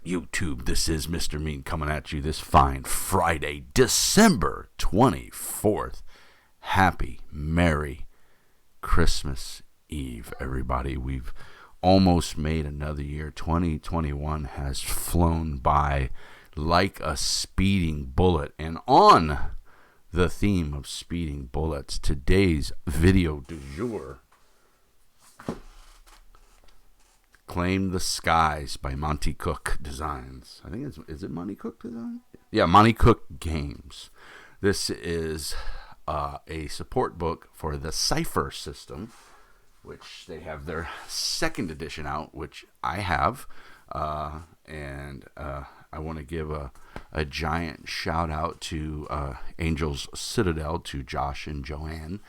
YouTube? This is Mr. Mean coming at you this fine Friday, December 24th. Happy, Merry Christmas Eve, everybody. We've almost made another year. 2021 has flown by like a speeding bullet. And on the theme of speeding bullets, today's video du jour, Claim the Skies by Monty Cook Designs. I think is it Monty Cook Design? Yeah, Monty Cook Games. This is a support book for the Cypher System, which they have their second edition out, which I have. And I want to give a giant shout out to Angel's Citadel, to Josh and Joanne.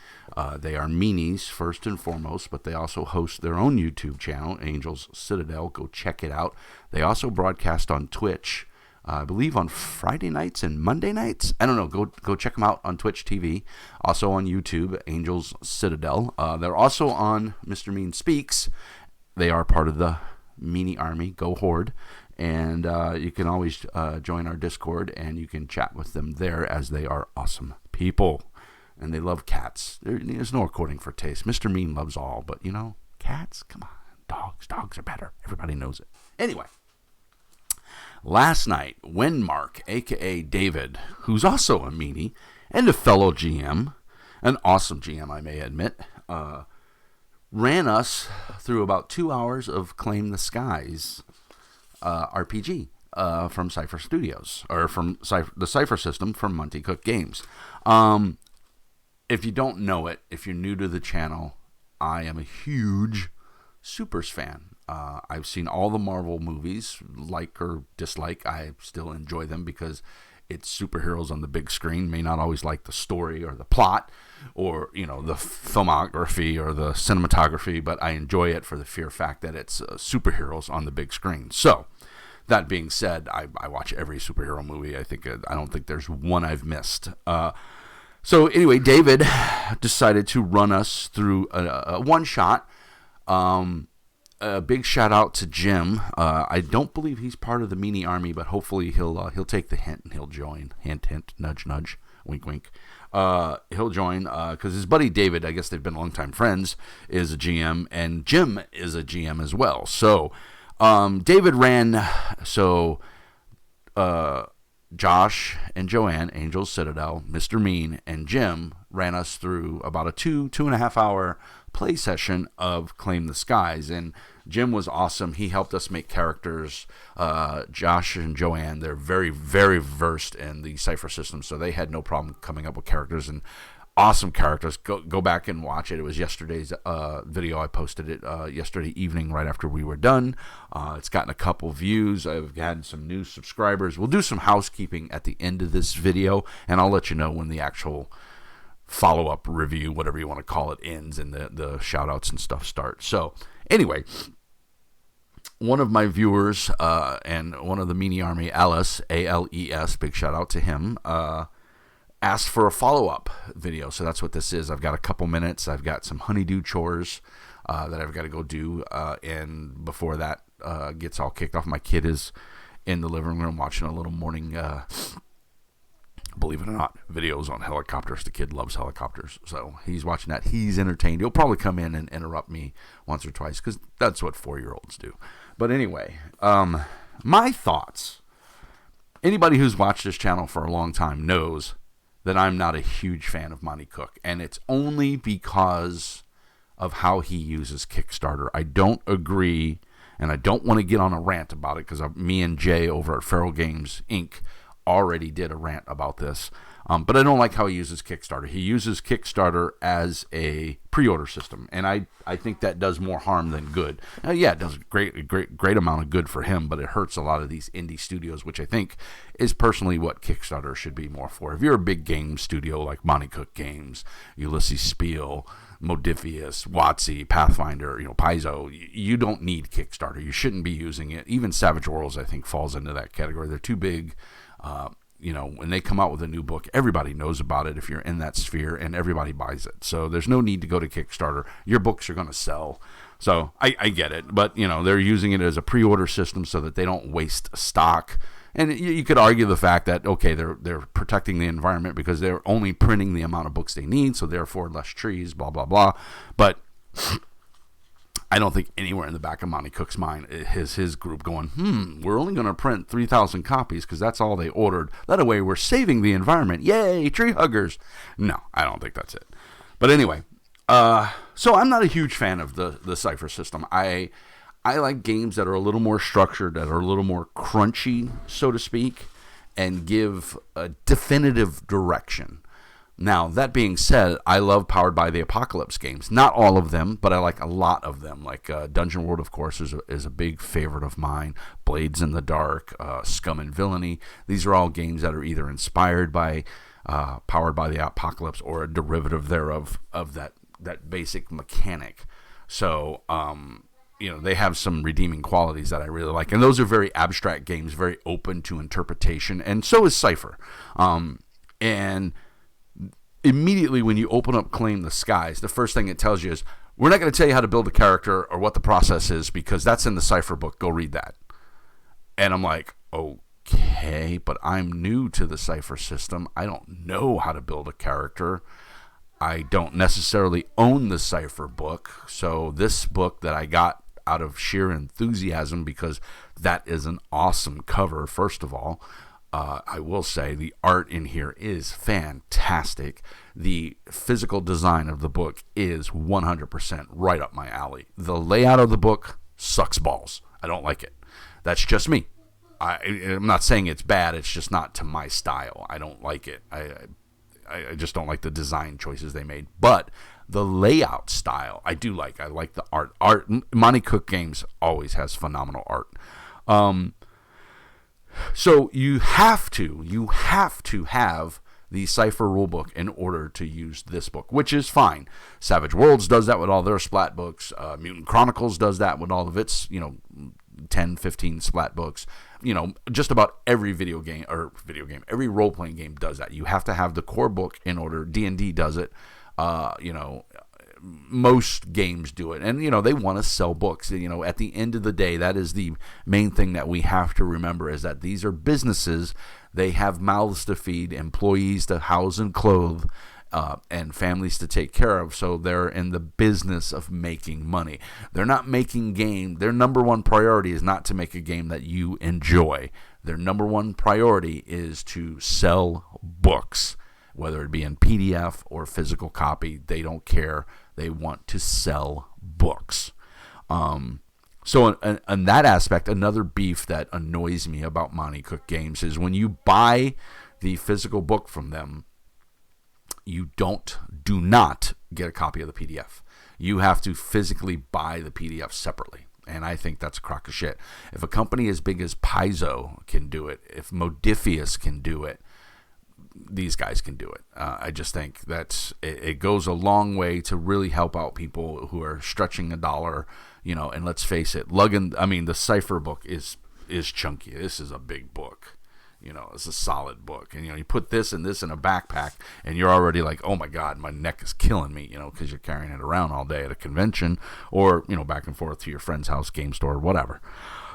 They are meanies first and foremost, but they also host their own YouTube channel, Angel's Citadel. Go check it out. They also broadcast on Twitch, I believe on Friday nights and Monday nights. I don't know. Go check them out on Twitch TV. Also on YouTube, Angel's Citadel. They're also on Mr. Mean Speaks. They are part of the Meanie Army. Go Horde. And you can always join our Discord, and you can chat with them there, as they are awesome people. And they love cats. There's no according for taste. Mr. Mean loves all, but, you know, cats, come on. Dogs are better. Everybody knows it. Anyway, last night, Windmark, a.k.a. David, who's also a meanie and a fellow GM, an awesome GM, I may admit, ran us through about 2 hours of Claim the Skies RPG from Cypher Studios, or from the Cypher System from Monty Cook Games. If you don't know it, if you're new to the channel, I am a huge Supers fan. I've seen all the Marvel movies, like or dislike. I still enjoy them because it's superheroes on the big screen. May not always like the story or the plot or, you know, the filmography or the cinematography, but I enjoy it for the sheer fact that it's superheroes on the big screen. So, that being said, I watch every superhero movie. I don't think there's one I've missed. So anyway, David decided to run us through a one-shot. A big shout out to Jim. I don't believe he's part of the Meanie Army, but hopefully he'll take the hint and he'll join. Hint, hint, nudge, nudge, wink, wink. He'll join because his buddy David, I guess they've been longtime friends, is a GM, and Jim is a GM as well. So David ran. So Josh and Joanne, Angel's Citadel, Mr. Mean, and Jim ran us through about a 2.5 hour play session of Claim the Skies, and Jim was awesome. He helped us make characters. Josh and Joanne, they're very, very versed in the Cypher System, so they had no problem coming up with characters, and awesome characters. Go back and watch it. It was yesterday's video. I posted it yesterday evening right after we were done. It's gotten a couple views. I've had some new subscribers. We'll do some housekeeping at the end of this video, and I'll let you know when the actual follow-up review, whatever you want to call it, ends and the shout-outs and stuff start. So anyway, one of my viewers and one of the Meanie Army, Alice, A-L-E-S, big shout-out to him, asked for a follow-up video. So that's what this is. I've got a couple minutes. I've got some honeydew chores that I've got to go do. And before that gets all kicked off, my kid is in the living room watching a little morning, believe it or not, videos on helicopters. The kid loves helicopters. So he's watching that. He's entertained. He'll probably come in and interrupt me once or twice because that's what 4-year-olds do. But anyway, my thoughts. Anybody who's watched this channel for a long time knows that I'm not a huge fan of Monty Cook, and it's only because of how he uses Kickstarter. I don't agree, and I don't want to get on a rant about it because me and Jay over at Feral Games Inc. already did a rant about this, but I don't like how he uses Kickstarter. He uses Kickstarter as a pre-order system, and I think that does more harm than good. Yeah, it does a great amount of good for him, but it hurts a lot of these indie studios, which I think is personally what Kickstarter should be more for. If you're a big game studio like Monty Cook Games, Ulysses Spiel, Modifius, WotC, Pathfinder, Paizo, you don't need Kickstarter. You shouldn't be using it. Even Savage Worlds, I think, falls into that category. They're too big. When they come out with a new book, everybody knows about it if you're in that sphere, and everybody buys it. So there's no need to go to Kickstarter. Your books are going to sell. So I get it, but they're using it as a pre-order system so that they don't waste stock. And you could argue the fact that, okay, they're protecting the environment because they're only printing the amount of books they need, so therefore less trees, blah, blah, blah. But I don't think anywhere in the back of Monty Cook's mind is his group going, we're only going to print 3,000 copies because that's all they ordered. That way we're saving the environment. Yay, tree huggers. No, I don't think that's it. But anyway, so I'm not a huge fan of the Cypher system. I like games that are a little more structured, that are a little more crunchy, so to speak, and give a definitive direction. Now, that being said, I love Powered by the Apocalypse games. Not all of them, but I like a lot of them. Like Dungeon World, of course, is a big favorite of mine. Blades in the Dark, Scum and Villainy. These are all games that are either inspired by Powered by the Apocalypse or a derivative thereof of that basic mechanic. So, they have some redeeming qualities that I really like. And those are very abstract games, very open to interpretation. And so is Cypher. And immediately when you open up Claim the Skies, the first thing it tells you is, we're not going to tell you how to build a character or what the process is because that's in the Cypher book. Go read that. And I'm like, okay, but I'm new to the Cypher system. I don't know how to build a character. I don't necessarily own the Cypher book. So this book that I got out of sheer enthusiasm, because that is an awesome cover, first of all. I will say the art in here is fantastic. The physical design of the book is 100% right up my alley. The layout of the book sucks balls. I don't like it. That's just me. I'm not saying it's bad. It's just not to my style. I don't like it. I just don't like the design choices they made. But the layout style, I do like. I like the art. Monty Cook Games always has phenomenal art. So you have to have the Cypher rulebook in order to use this book, which is fine. Savage Worlds does that with all their splat books. Mutant Chronicles does that with all of its, 10, 15 splat books. Just about every every role-playing game does that. You have to have the core book in order. D&D does it. Most games do it, and they want to sell books. At the end of the day, that is the main thing that we have to remember, is that these are businesses. They have mouths to feed, employees to house and clothe, and families to take care of. So they're in the business of making money. They're not making game. Their number one priority is not to make a game that you enjoy. Their number one priority is to sell books, whether it be in PDF or physical copy. They don't care. They want to sell books. So in that aspect, another beef that annoys me about Monty Cook Games is when you buy the physical book from them, you do not get a copy of the PDF. You have to physically buy the PDF separately. And I think that's a crock of shit. If a company as big as Paizo can do it, if Modifius can do it, these guys can do it. I just think that it goes a long way to really help out people who are stretching a dollar, and let's face it, the Cypher book is chunky. This is a big book. It's a solid book. And, you put this and this in a backpack and you're already like, oh my God, my neck is killing me, because you're carrying it around all day at a convention or, back and forth to your friend's house, game store, whatever.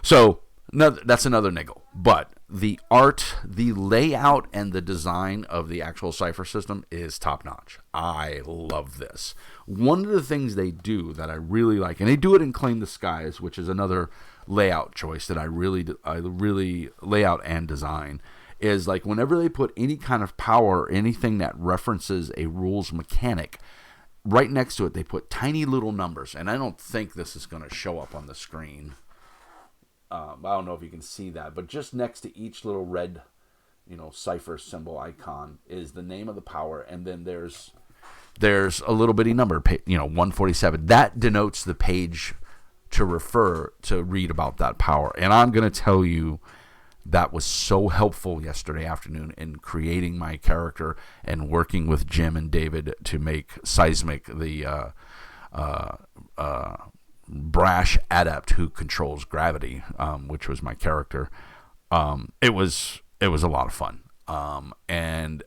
So that's another niggle. But the art, the layout, and the design of the actual Cypher system is top-notch. I love this. One of the things they do that I really like, and they do it in Claim the Skies, which is another layout choice that I really layout and design, is like whenever they put any kind of power or anything that references a rules mechanic, right next to it they put tiny little numbers. And I don't think this is going to show up on the screen. I don't know if you can see that, but just next to each little red, Cypher symbol icon is the name of the power, and then there's a little bitty number, 147. That denotes the page to read about that power. And I'm going to tell you, that was so helpful yesterday afternoon in creating my character and working with Jim and David to make Seismic the brash adept who controls gravity, which was my character. It was a lot of fun, and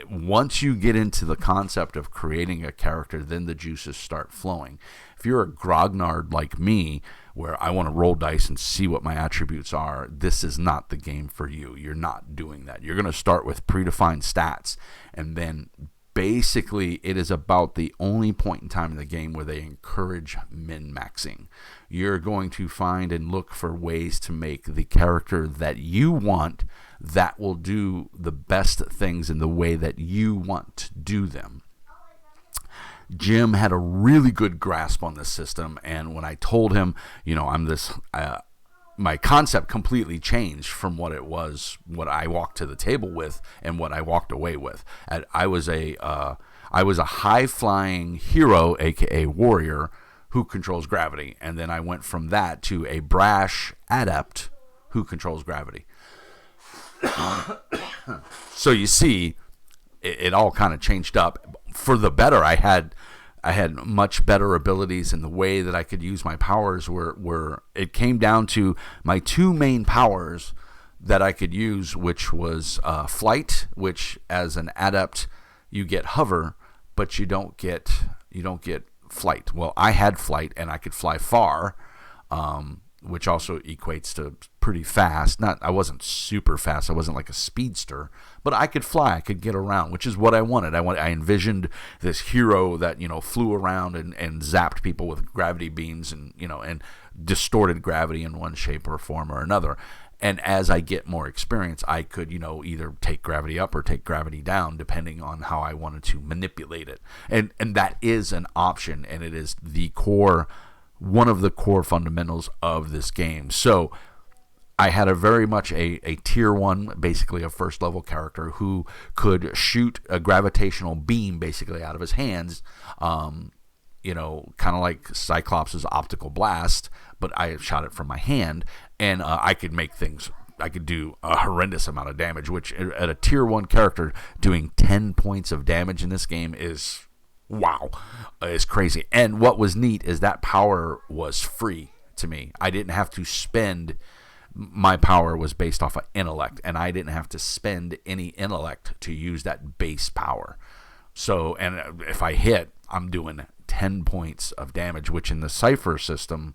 once you get into the concept of creating a character, then the juices start flowing. If you're a grognard like me, where I want to roll dice and see what my attributes are, this is not the game for you. You're not doing that. You're going to start with predefined stats, and then basically it is about the only point in time in the game where they encourage min-maxing. You're going to find and look for ways to make the character that you want that will do the best things in the way that you want to do them. Jim had a really good grasp on this system, and when I told him, I'm this, my concept completely changed from what it was, what I walked to the table with, and what I walked away with. I was a high-flying hero, aka warrior, who controls gravity, and then I went from that to a brash adept who controls gravity. So you see, it all kind of changed up for the better. I had much better abilities, and the way that I could use my powers were it came down to my two main powers that I could use, which was flight, which as an adept you get hover, but you don't get flight. Well, I had flight, and I could fly far, which also equates to pretty fast. I wasn't super fast. I wasn't like a speedster, but I could fly. I could get around, which is what I wanted. I envisioned this hero that flew around and zapped people with gravity beams and and distorted gravity in one shape or form or another. And as I get more experience, I could either take gravity up or take gravity down, depending on how I wanted to manipulate it. And that is an option, and it is one of the core fundamentals of this game. So I had very much a tier 1, basically a first level character who could shoot a gravitational beam basically out of his hands, kind of like Cyclops' optical blast, but I shot it from my hand, and I could make things, I could do a horrendous amount of damage, which at a tier 1 character doing 10 points of damage in this game is... wow, it's crazy. And what was neat is that power was free to me. I didn't have to spend, my power was based off of intellect, and I didn't have to spend any intellect to use that base power. So, and if I hit, I'm doing 10 points of damage, which in the Cypher system,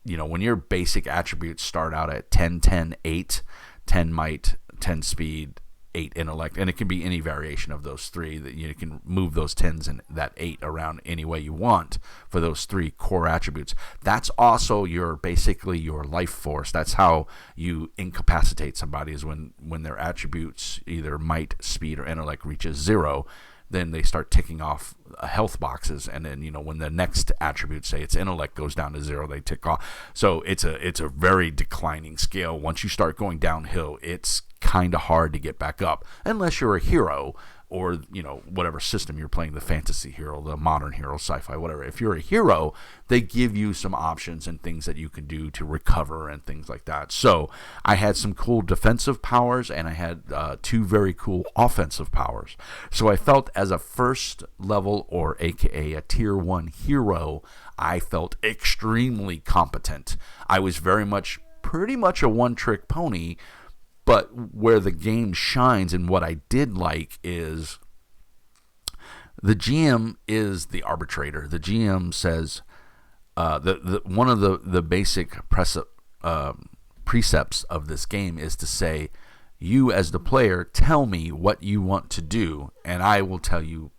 when your basic attributes start out at 10, 10, 8, 10 might, 10 speed, 8 intellect, and it can be any variation of those three, that you can move those 10s and that 8 around any way you want for those 3 core attributes. That's also basically your life force. That's how you incapacitate somebody, is when their attributes, either might, speed, or intellect, reaches 0, then they start ticking off health boxes, and then when the next attribute, say its intellect, goes down to 0, they tick off. So it's a very declining scale. Once you start going downhill, it's kind of hard to get back up, unless you're a hero, or whatever system you're playing, the fantasy hero, the modern hero, sci-fi, whatever. If you're a hero, they give you some options and things that you can do to recover and things like that. So I had some cool defensive powers, and I had 2 very cool offensive powers. So I felt, as a first level, or aka a tier 1 hero, I felt extremely competent. I was pretty much a one-trick pony. But where the game shines, and what I did like, is the GM is the arbitrator. The GM says, one of the basic precepts of this game is to say, you as the player, tell me what you want to do, and I will tell you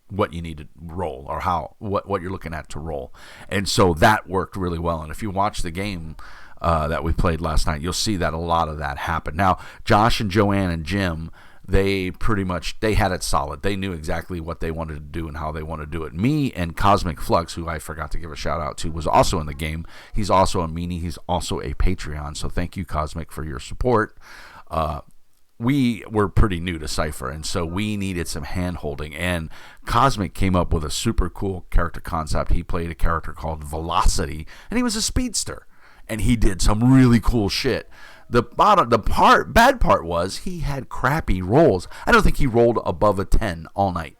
what you need to roll, or what you're looking at to roll. And so that worked really well. And if you watch the game that we played last night, you'll see that a lot of that happened. Now, Josh and Joanne and Jim, they had it solid. They knew exactly what they wanted to do and how they wanted to do it. Me and Cosmic Flux, who I forgot to give a shout out to, was also in the game. He's also a meanie. He's also a Patreon. So thank you, Cosmic, for your support. We were pretty new to Cypher, and so we needed some hand-holding, and Cosmic came up with a super cool character concept. He played a character called Velocity, and he was a speedster, and he did some really cool shit. The bad part was he had crappy rolls. I don't think he rolled above a 10 all night.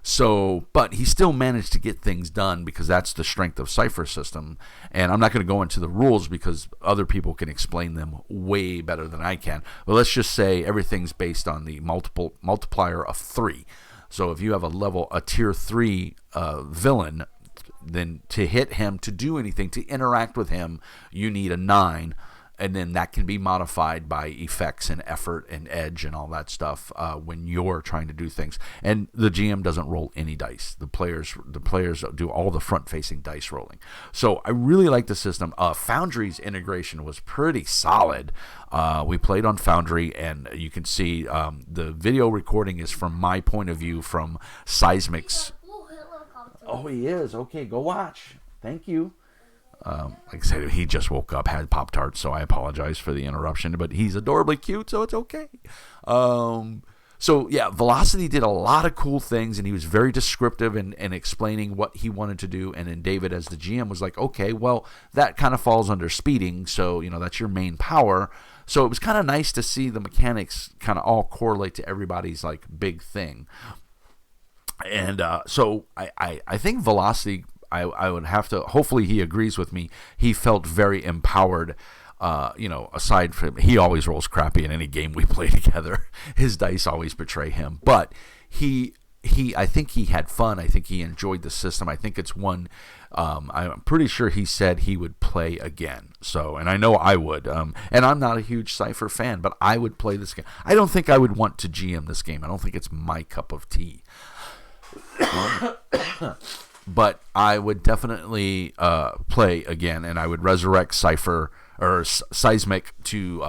So, but he still managed to get things done because that's the strength of Cypher System. And I'm not going to go into the rules because other people can explain them way better than I can. But let's just say everything's based on the multiplier of 3. So if you have a tier 3 villain, then to hit him, to do anything, to interact with him, you need a 9. And then that can be modified by effects and effort and edge and all that stuff when you're trying to do things. And the GM doesn't roll any dice. The players do all the front-facing dice rolling. So I really like the system. Foundry's integration was pretty solid. We played on Foundry, and you can see the video recording is from my point of view from Seismic's. Oh, he is. Okay, go watch. Thank you. Like I said, he just woke up, had Pop-Tarts, so I apologize for the interruption, but he's adorably cute, so it's okay. So, yeah, Velocity did a lot of cool things, and he was very descriptive in explaining what he wanted to do, and then David, as the GM, was like, okay, well, that kind of falls under speeding, so, that's your main power. So it was kind of nice to see the mechanics kind of all correlate to everybody's, like, big thing. And so I think Velocity... I would have to, hopefully he agrees with me, he felt very empowered, aside from, he always rolls crappy in any game we play together. His dice always betray him. But I think he had fun. I think he enjoyed the system. I think it's one, I'm pretty sure he said he would play again. So, and I know I would. And I'm not a huge Cypher fan, but I would play this game. I don't think I would want to GM this game. I don't think it's my cup of tea. But I would definitely play again, and I would resurrect Cypher or Seismic to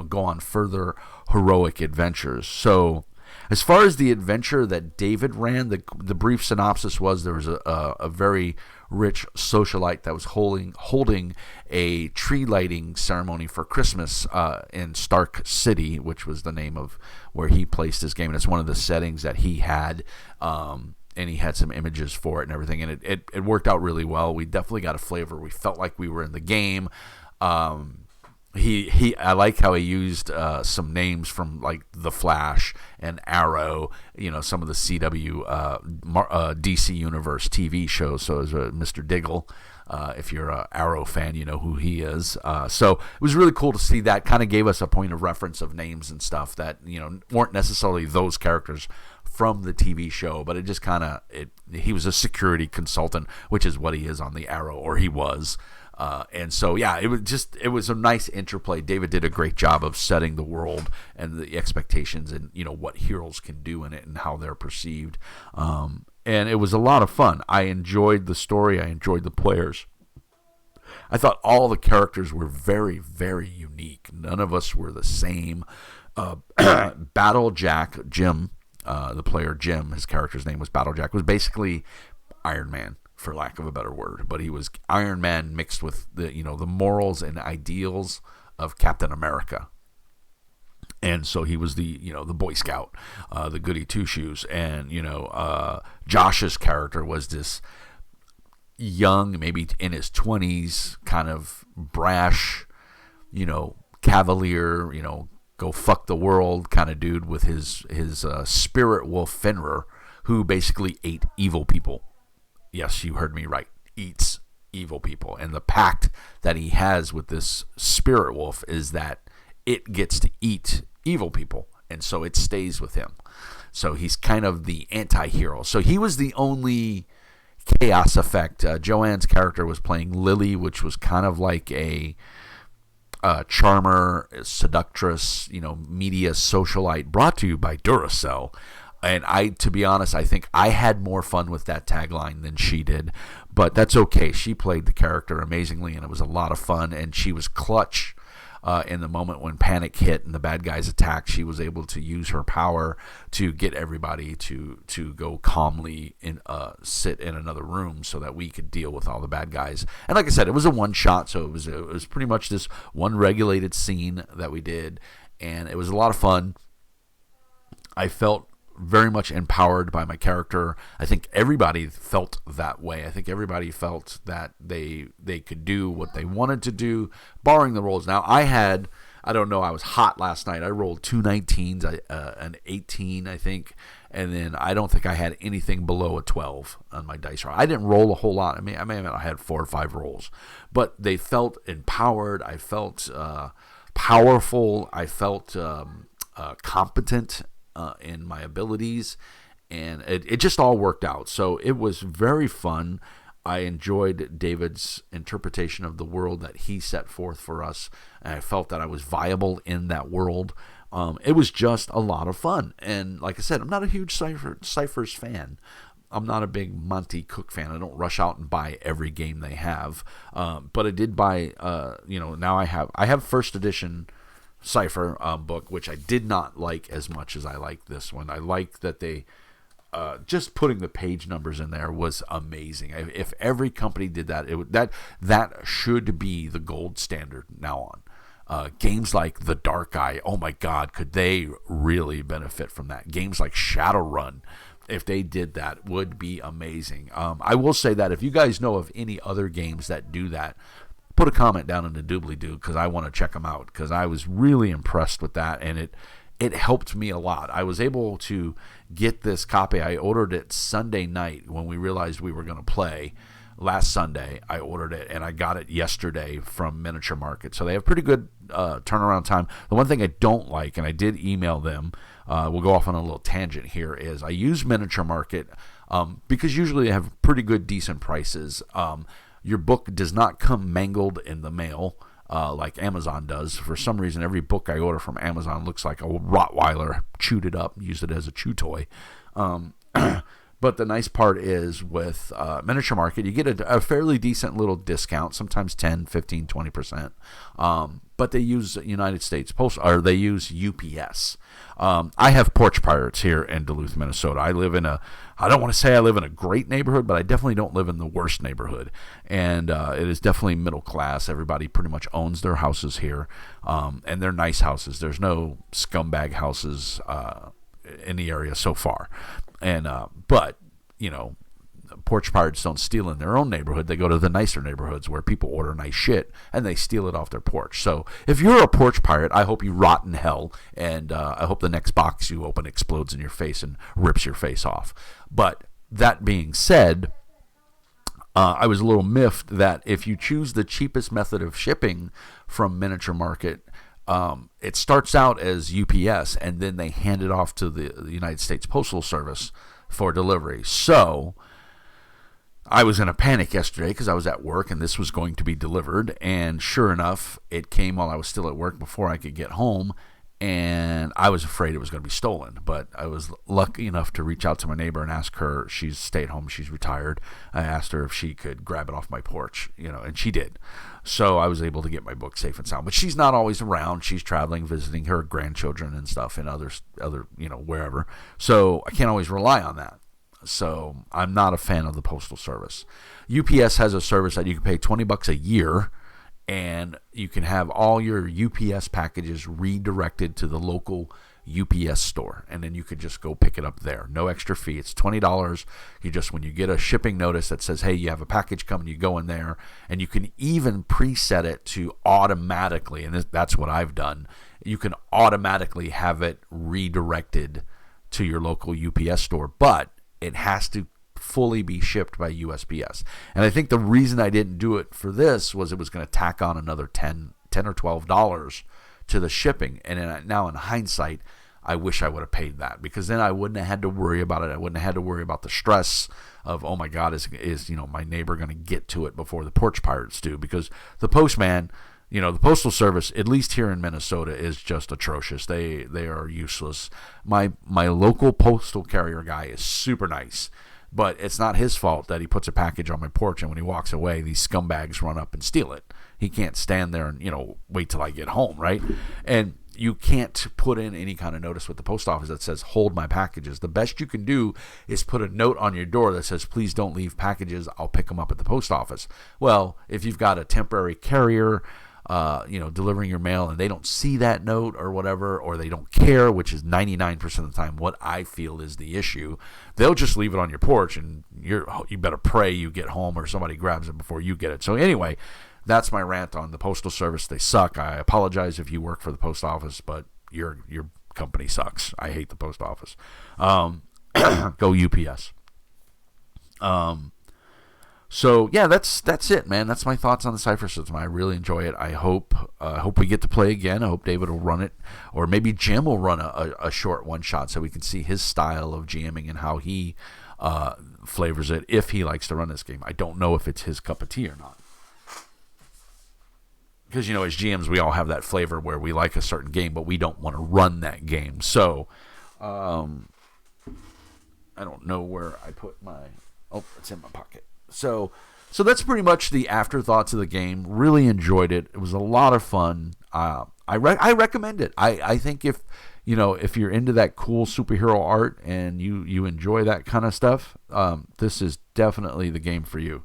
go on further heroic adventures. So, as far as the adventure that David ran, the brief synopsis was there was a very rich socialite that was holding a tree lighting ceremony for Christmas in Stark City, which was the name of where he placed his game, and it's one of the settings that he had. And he had some images for it and everything, and it worked out really well. We definitely got a flavor. We felt like we were in the game. I like how he used some names from like The Flash and Arrow, some of the CW DC Universe TV shows. So it was Mr. Diggle. If you're an Arrow fan, you know who he is. So it was really cool to see that. Kind of gave us a point of reference of names and stuff that weren't necessarily those characters from the TV show, but it just kind of he was a security consultant, which is what he is on the Arrow, or he was. And so, yeah, it was a nice interplay. David did a great job of setting the world and the expectations and, what heroes can do in it and how they're perceived. And it was a lot of fun. I enjoyed the story. I enjoyed the players. I thought all the characters were very, very unique. None of us were the same. Battle Jack, Jim, the player Jim, his character's name was Battle Jack, was basically Iron Man, for lack of a better word, but he was Iron Man mixed with the morals and ideals of Captain America. And so he was the Boy Scout, the goody two shoes, and Josh's character was this young, maybe in his 20s, kind of brash, cavalier, go fuck the world kind of dude with his spirit wolf Fenrir, who basically ate evil people. Yes, you heard me right. Eats evil people. And the pact that he has with this spirit wolf is that it gets to eat evil people. And so it stays with him. So he's kind of the anti-hero. So he was the only chaos effect. Joanne's character was playing Lily, which was kind of like a charmer, seductress, media socialite brought to you by Duracell. And to be honest, I think I had more fun with that tagline than she did, but that's okay. She played the character amazingly, and it was a lot of fun, and she was clutch in the moment when panic hit and the bad guys attacked. She was able to use her power to get everybody to go calmly sit in another room so that we could deal with all the bad guys. And like I said, it was a one shot, so it was pretty much this one regulated scene that we did, and it was a lot of fun. I felt very much empowered by my character. I think everybody felt that way. I think everybody felt that they could do what they wanted to do, barring the rolls. Now, I was hot last night. I rolled 2 19s, an 18, I think, And then I don't think I had anything below a 12 on my dice roll. I didn't roll a whole lot. I mean, I had 4 or 5 rolls, but they felt empowered. I felt powerful. I felt competent in my abilities, and it just all worked out. So it was very fun. I enjoyed David's interpretation of the world that he set forth for us, and I felt that I was viable in that world. It was just a lot of fun. And like I said, I'm not a huge Cypher's fan. I'm not a big Monty Cook fan. I don't rush out and buy every game they have. But I did buy, now I have first edition Cypher book, which I did not like as much as I like this one. I like that they just putting the page numbers in there was amazing. If every company did that, that should be the gold standard now on. Games like The Dark Eye, oh my God, could they really benefit from that? Games like Shadowrun, if they did that, would be amazing. I will say that if you guys know of any other games that do that, put a comment down in the doobly-doo, because I want to check them out, because I was really impressed with that, and it helped me a lot. I was able to get this copy. I ordered it Sunday night when we realized we were going to play. Last Sunday, I ordered it, and I got it yesterday from Miniature Market. So they have pretty good turnaround time. The one thing I don't like, and I did email them, we'll go off on a little tangent here, is I use Miniature Market because usually they have pretty good, decent prices. Your book does not come mangled in the mail like Amazon does. For some reason, every book I order from Amazon looks like a Rottweiler chewed it up, used it as a chew toy. But the nice part is with Miniature Market, you get a fairly decent little discount, sometimes 10, 15, 20%. But they use United States Post, or they use UPS. I have porch pirates here in Duluth, Minnesota. I don't want to say I live in a great neighborhood, but I definitely don't live in the worst neighborhood. And it is definitely middle class. Everybody pretty much owns their houses here. And they're nice houses. There's no scumbag houses in the area so far. And but porch pirates don't steal in their own neighborhood. They go to the nicer neighborhoods where people order nice shit and they steal it off their porch. So if you're a porch pirate, I hope you rot in hell, and I hope the next box you open explodes in your face and rips your face off. But that being said, I was a little miffed that if you choose the cheapest method of shipping from Miniature Market, it starts out as UPS, and then they hand it off to the United States Postal Service for delivery. So I was in a panic yesterday because I was at work and this was going to be delivered, and sure enough, it came while I was still at work before I could get home, and I was afraid it was going to be stolen. But I was lucky enough to reach out to my neighbor and ask her. She's stayed home, she's retired. I asked her if she could grab it off my porch, and she did. So I was able to get my book safe and sound. But she's not always around. She's traveling, visiting her grandchildren and stuff, and other wherever. So I can't always rely on that. So I'm not a fan of the Postal Service. UPS has a service that you can pay $20 a year, and you can have all your UPS packages redirected to the local UPS store, and then you could just go pick it up there. No extra fee. It's $20. When you get a shipping notice that says, hey, you have a package coming, you go in there, and you can even preset it to automatically, and that's what I've done, you can automatically have it redirected to your local UPS store, but it has to fully be shipped by USPS. And I think the reason I didn't do it for this was it was going to tack on another $10 or $12 to the shipping. And now in hindsight, I wish I would have paid that, because then I wouldn't have had to worry about it. I wouldn't have had to worry about the stress of, oh my God, is my neighbor going to get to it before the porch pirates do? Because the postman, the Postal Service, at least here in Minnesota, is just atrocious. They are useless. My local postal carrier guy is super nice, but it's not his fault that he puts a package on my porch, and when he walks away, these scumbags run up and steal it. He can't stand there and, wait till I get home, right? And you can't put in any kind of notice with the post office that says, hold my packages. The best you can do is put a note on your door that says, please don't leave packages. I'll pick them up at the post office. Well, if you've got a temporary carrier, delivering your mail, and they don't see that note or whatever, or they don't care, which is 99% of the time what I feel is the issue, they'll just leave it on your porch, and you better pray you get home or somebody grabs it before you get it. So anyway, that's my rant on the Postal Service. They suck. I apologize if you work for the post office, but your company sucks. I hate the post office. Go UPS. So yeah, that's it, man. That's my thoughts on the Cypher System. I really enjoy it. I hope we get to play again. I hope David will run it, or maybe Jim will run a short one shot so we can see his style of GMing and how he flavors it if he likes to run this game. I don't know if it's his cup of tea or not, because as GMs we all have that flavor where we like a certain game but we don't want to run that game. So I don't know where I put my. Oh, it's in my pocket. So that's pretty much the afterthoughts of the game. Really enjoyed it. It was a lot of fun. I recommend it. I think if you're into that cool superhero art and you enjoy that kind of stuff, this is definitely the game for you.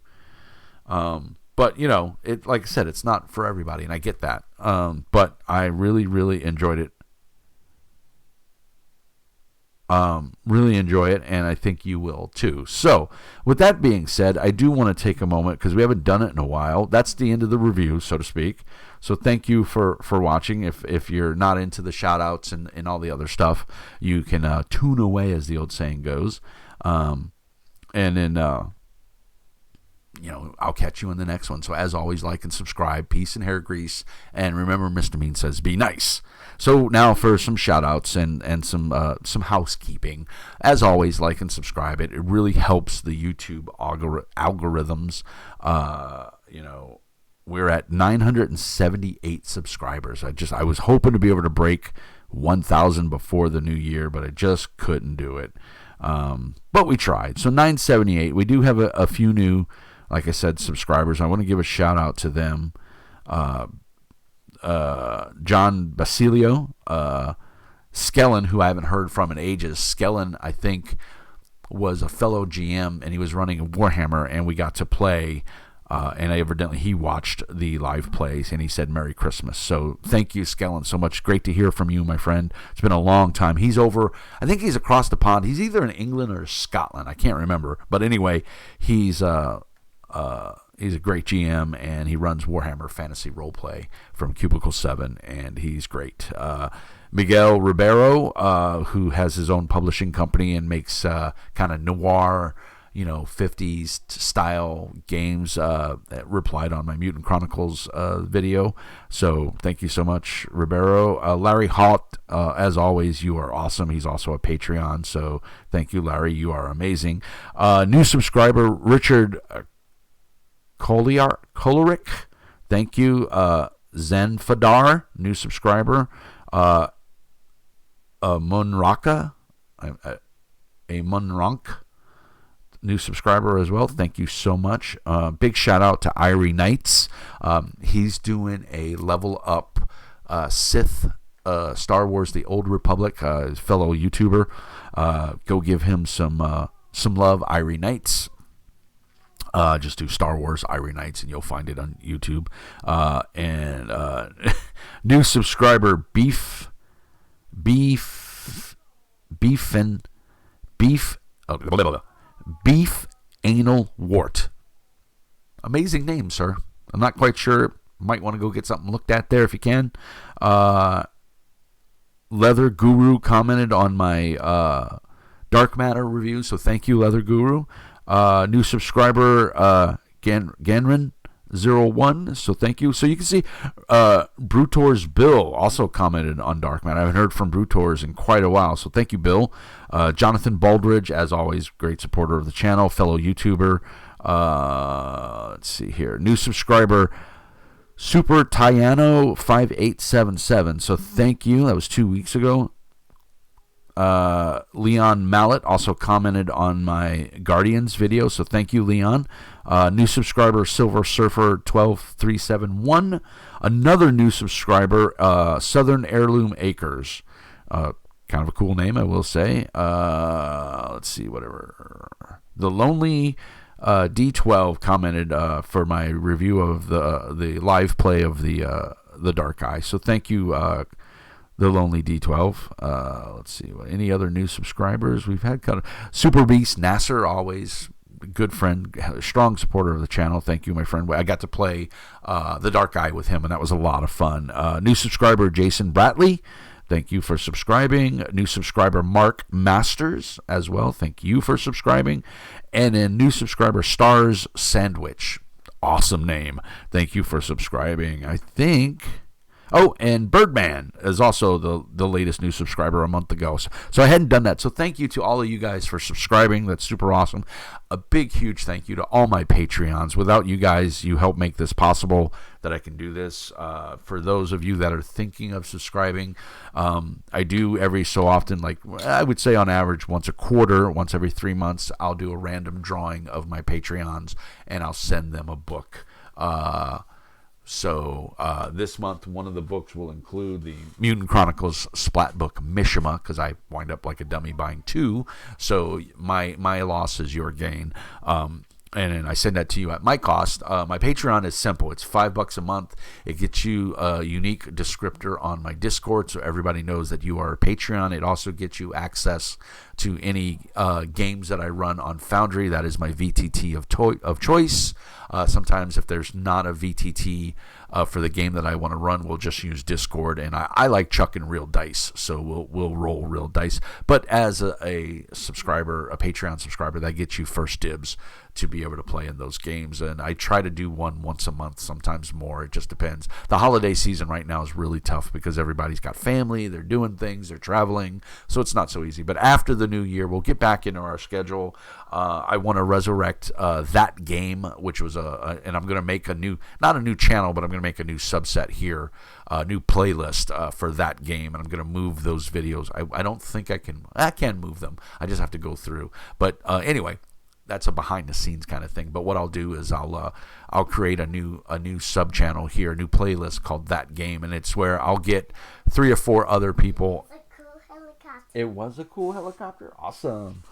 But it, like I said, it's not for everybody, and I get that. But I really, really enjoyed it. Really enjoy it, and I think you will too. So, with that being said, I do want to take a moment because we haven't done it in a while. That's the end of the review, so to speak. So, thank you for watching. If you're not into the shoutouts and all the other stuff, you can tune away, as the old saying goes. And then I'll catch you in the next one. So, as always, like and subscribe. Peace and hair grease. And remember, Mr. Mean says, be nice. So now for some shout-outs and some housekeeping. As always, like and subscribe. It really helps the YouTube algorithms. We're at 978 subscribers. I was hoping to be able to break 1,000 before the new year, but I just couldn't do it. But we tried. So 978. We do have a few new, like I said, subscribers. I want to give a shout-out to them. John Basilio, Skellen, who I haven't heard from in ages. Skellen, I think, was a fellow GM, and he was running a Warhammer, and we got to play, and evidently he watched the live plays, and he said Merry Christmas. So thank you, Skellen, so much. Great to hear from you, my friend. It's been a long time. He's over, I think he's across the pond. He's either in England or Scotland. I can't remember. But anyway, he's a great GM, and he runs Warhammer Fantasy Roleplay from Cubicle 7, and he's great. Miguel Ribeiro, who has his own publishing company and makes kind of noir, 50s style games, that replied on my Mutant Chronicles video. So thank you so much, Ribeiro. Larry Haught, as always, you are awesome. He's also a Patreon, so thank you, Larry. You are amazing. New subscriber, Richard Kolerick, thank you. Zen Fadar, new subscriber. Munraka, a Munrank, new subscriber as well. Thank you so much. Big shout out to Irie Knights. He's doing a level up Sith Star Wars: The Old Republic. His fellow YouTuber. Go give him some love, Irie Knights. Just do Star Wars Irie Knights and you'll find it on YouTube. And new subscriber Beef Anal Wart. Amazing name, sir. I'm not quite sure. Might want to go get something looked at there if you can. Leather Guru commented on my Dark Matter review, so thank you, Leather Guru. New subscriber Ganrin01, so thank you. So you can see Brutor's Bill also commented on Dark Matter. I haven't heard from Brutor's in quite a while, so thank you, Bill. Jonathan Baldridge, as always, great supporter of the channel, fellow YouTuber. Let's see here. New subscriber Super Tayano 5877, so thank you. That was 2 weeks ago. Leon Mallet also commented on my Guardians video, so thank you, Leon. New subscriber Silver Surfer 12371. Another new subscriber, Southern Heirloom Acres. Kind of a cool name, I will say. Let's see, whatever. The Lonely D12 commented for my review of the live play of the Dark Eye. So thank you, The Lonely D12. Let's see. Any other new subscribers? We've had kind of Super Beast Nasser, always good friend, strong supporter of the channel. Thank you, my friend. I got to play the Dark Eye with him, and that was a lot of fun. New subscriber Jason Bratley. Thank you for subscribing. New subscriber Mark Masters as well. Thank you for subscribing. And then new subscriber Stars Sandwich. Awesome name. Thank you for subscribing. I think... Oh, and Birdman is also the latest new subscriber a month ago. So I hadn't done that. So thank you to all of you guys for subscribing. That's super awesome. A big, huge thank you to all my Patreons. Without you guys, you help make this possible, that I can do this. For those of you that are thinking of subscribing, I do every so often, like I would say on average once a quarter, once every 3 months, I'll do a random drawing of my Patreons, and I'll send them a book. So this month, one of the books will include the Mutant Chronicles splat book Mishima, because I wind up like a dummy buying 2. So my loss is your gain. And I send that to you at my cost. My Patreon is simple. It's $5 a month. It gets you a unique descriptor on my Discord, so everybody knows that you are a Patreon. It also gets you access to any games that I run on Foundry. That is my VTT of choice. Sometimes if there's not a VTT for the game that I want to run, we'll just use Discord. And I like chucking real dice, so we'll roll real dice. But as a subscriber, a Patreon subscriber, that gets you first dibs to be able to play in those games. And I try to do one once a month, sometimes more. It just depends. The holiday season right now is really tough because everybody's got family, they're doing things, they're traveling, so it's not so easy. But after the new year, we'll get back into our schedule. I want to resurrect That Game, which was and I'm going to make not a new channel, but I'm going to make a new subset here, a new playlist for That Game, and I'm going to move those videos. I don't think I can move them. I just have to go through. But anyway, that's a behind the scenes kind of thing. But what I'll do is I'll create a new sub channel here, a new playlist called That Game, and it's where I'll get 3 or 4 other people. It was a cool helicopter. Awesome.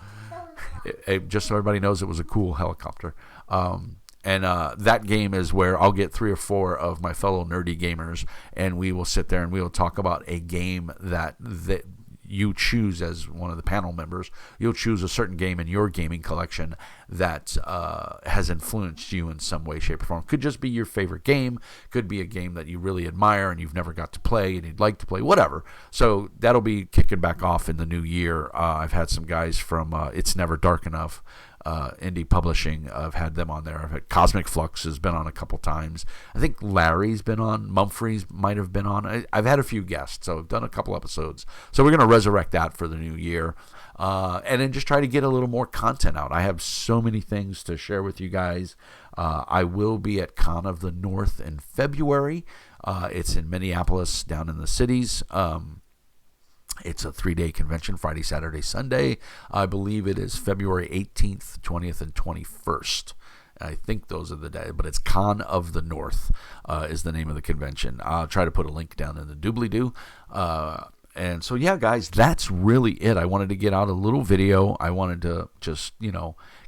Just so everybody knows, it was a cool helicopter. And That Game is where I'll get 3 or 4 of my fellow nerdy gamers, and we will sit there and we will talk about a game that you choose as one of the panel members. You'll choose a certain game in your gaming collection that has influenced you in some way, shape, or form. Could just be your favorite game. Could be a game that you really admire and you've never got to play and you'd like to play, whatever. So that'll be kicking back off in the new year. I've had some guys from It's Never Dark Enough, indie publishing. I've had them on there. I've had Cosmic Flux has been on a couple times. I think Larry's been on. Mumfrey's might have been on. I've had a few guests, so I've done a couple episodes. So we're going to resurrect that for the new year, and then just try to get a little more content out. I have so many things to share with you guys. I will be at Con of the North in February. It's in Minneapolis, down in the cities. It's a 3-day convention, Friday, Saturday, Sunday. I believe it is February 18th, 20th, and 21st. I think those are the days, but it's Con of the North is the name of the convention. I'll try to put a link down in the doobly-doo. And so, yeah, guys, that's really it. I wanted to get out a little video. I wanted to just,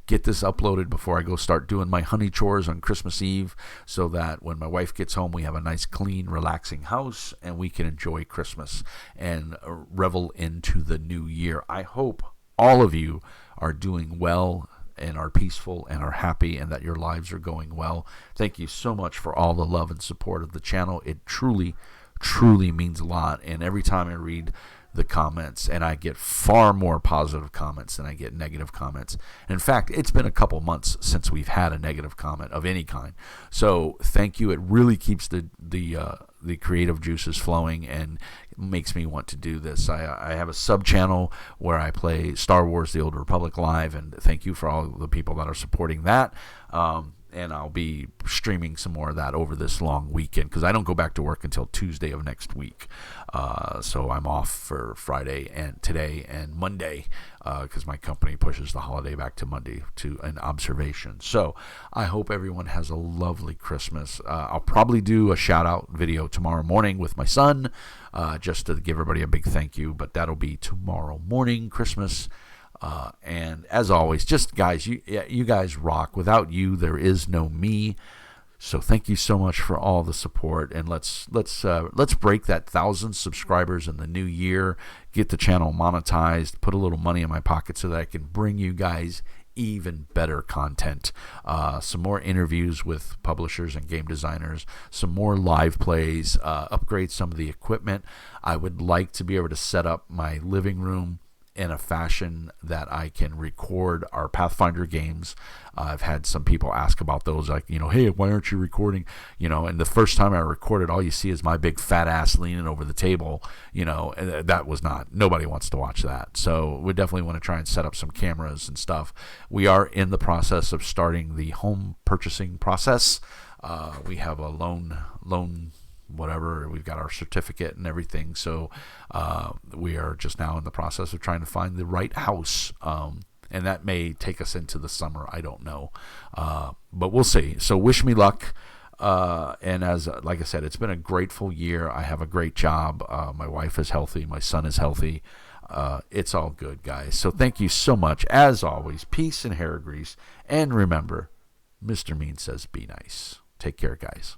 get this uploaded before I go start doing my honey chores on Christmas Eve, so that when my wife gets home, we have a nice, clean, relaxing house, and we can enjoy Christmas and revel into the new year. I hope all of you are doing well and are peaceful and are happy, and that your lives are going well. Thank you so much for all the love and support of the channel. It truly, truly means a lot. And every time I read the comments, and I get far more positive comments than I get negative comments. In fact, it's been a couple months since we've had a negative comment of any kind. So thank you. It really keeps the creative juices flowing and makes me want to do this. I have a sub channel where I play Star Wars: The Old Republic live, and thank you for all the people that are supporting that. And I'll be streaming some more of that over this long weekend, because I don't go back to work until Tuesday of next week. So I'm off for Friday and today and Monday, because my company pushes the holiday back to Monday to an observation. So I hope everyone has a lovely Christmas. I'll probably do a shout out video tomorrow morning with my son, just to give everybody a big thank you, but that'll be tomorrow morning, Christmas. And as always, just guys, you guys rock. Without you, there is no me. So thank you so much for all the support, and let's break that 1,000 subscribers in the new year. Get the channel monetized. Put a little money in my pocket so that I can bring you guys even better content, some more interviews with publishers and game designers, some more live plays, upgrade some of the equipment. I would like to be able to set up my living room in a fashion that I can record our Pathfinder games. I've had some people ask about those, like, hey, why aren't you recording? And the first time I recorded, all you see is my big fat ass leaning over the table, and that was nobody wants to watch that. So we definitely want to try and set up some cameras and stuff. We are in the process of starting the home purchasing process. We have a loan whatever, we've got our certificate and everything, so we are just now in the process of trying to find the right house, and that may take us into the summer. I don't know, but we'll see. So wish me luck, and like I said, it's been a grateful year. I have a great job, my wife is healthy, my son is healthy, it's all good, guys. So thank you so much. As always, peace and hair grease, and remember, Mr. Mean says be nice. Take care, guys.